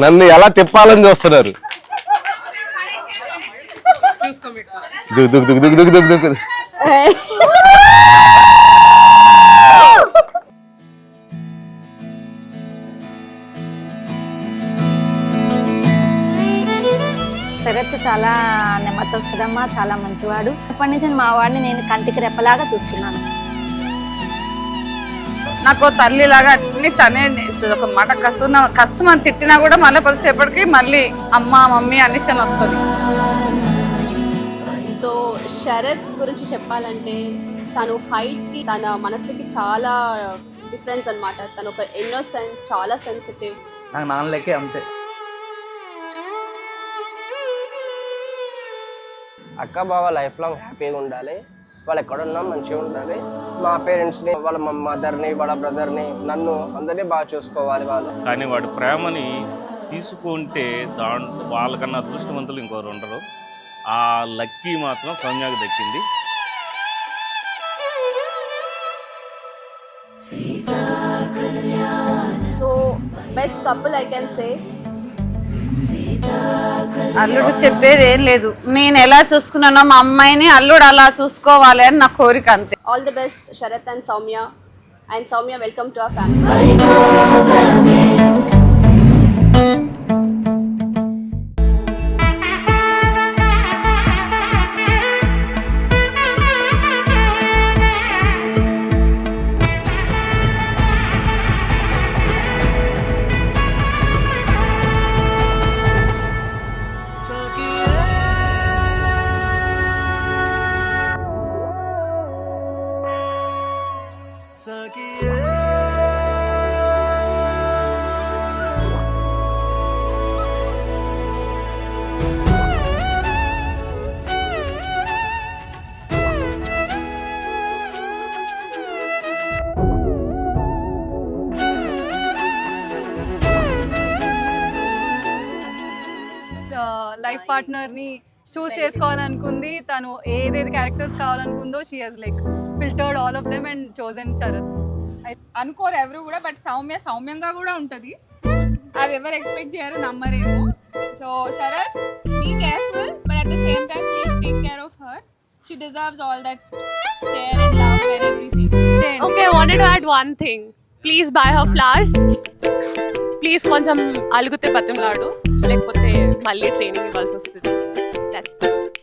నన్ను ఎలా తిప్పాలని చూస్తున్నారు. దుక్ దుక్ దుక్ దుక్ దుక్ దుక్ దుక్. శరత్ చాలా నెమ్మతస్తుడమ్మా, చాలా మంచివాడు. అప్పటి నుంచి మా వాడిని నేను కంటికి రెప్పలాగా చూస్తున్నాను. నాకు తల్లిలాగా అన్ని తనే ఒక మాట కష్టమని తిట్టినా కూడా మళ్ళీ కొద్దిసేపటికి మళ్ళీ అమ్మ మమ్మీ అనేసి అని వస్తుంది. సో శరత్ గురించి చెప్పాలంటే తను హైట్కి తన మనసుకి చాలా డిఫరెన్స్ అనమాట. తను ఒక ఇన్నోసెంట్, చాలా సెన్సిటివ్. నాకు నాన్న లెక్కే అంతే. అక్క బావ లైఫ్ లాంగ్ హ్యాపీగా ఉండాలి, వాళ్ళు ఎక్కడున్నా మంచిగా ఉండాలి. మా పేరెంట్స్ని, వాళ్ళ మదర్ని, వాళ్ళ బ్రదర్ని, నన్ను అందరినీ బాగా చూసుకోవాలి వాళ్ళు. కానీ వాడి ప్రేమని తీసుకుంటే దాంట్లో వాళ్ళకన్నా అదృష్టవంతులు ఇంకోరు ఉండరు. ఆ లక్కీ మాత్రం సౌమ్యకి దక్కింది. So best couple I can say. అల్లుడు చెప్పేది ఏం లేదు, నేను ఎలా చూసుకున్నానో మా అమ్మాయిని అల్లుడు అలా చూసుకోవాలి అని నా కోరిక అంతే. All the best Sharath and Soumya. And Soumya, welcome to our family. Life partner ని చూస్ చేసుకోవాలనుకుంది. తను ఏదైతే క్యారెక్టర్స్ కావాలనుకుందో she has like filtered all of them and chosen Sharath. అనుకోరు ఎవరు కూడా, బట్ సౌమ్యంగా కూడా ఉంటుంది. అది ఎవరు ఎక్స్పెక్ట్ చేయరు, నమ్మరేమో. So Sharath, be careful, but at the same time please take care of her. She deserves all that care and love and everything. Okay, I wanted to add one thing. Please buy her flowers. Please కొంచెం అలుగుతే బతిమలాడు, లేకపోతే మళ్ళీ training ఇవ్వాల్సి వస్తుంది. That's it.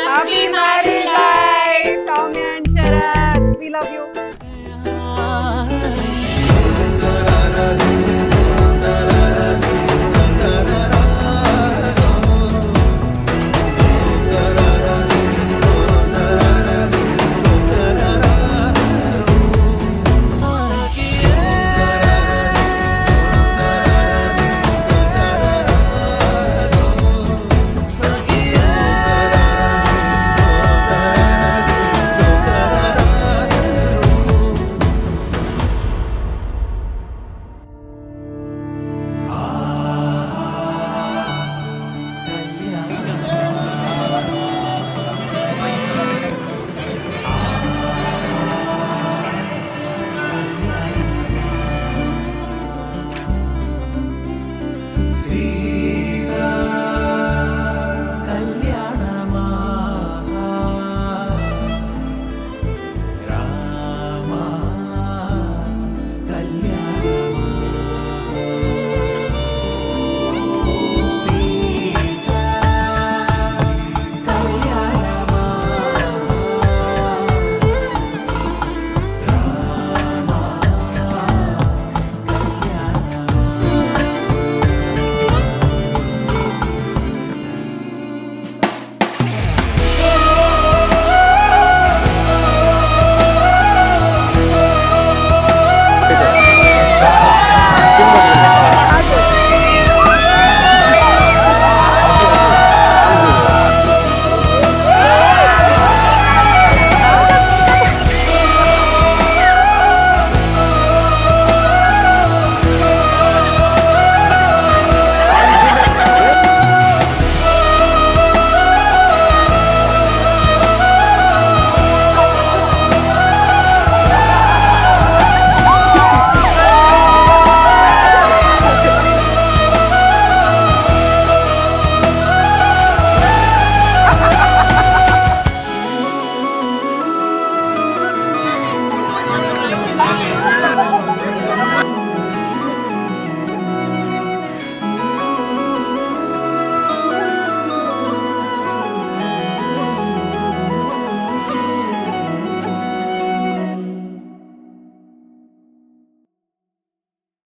Happy married life, Soumya and Sharath. We love you. See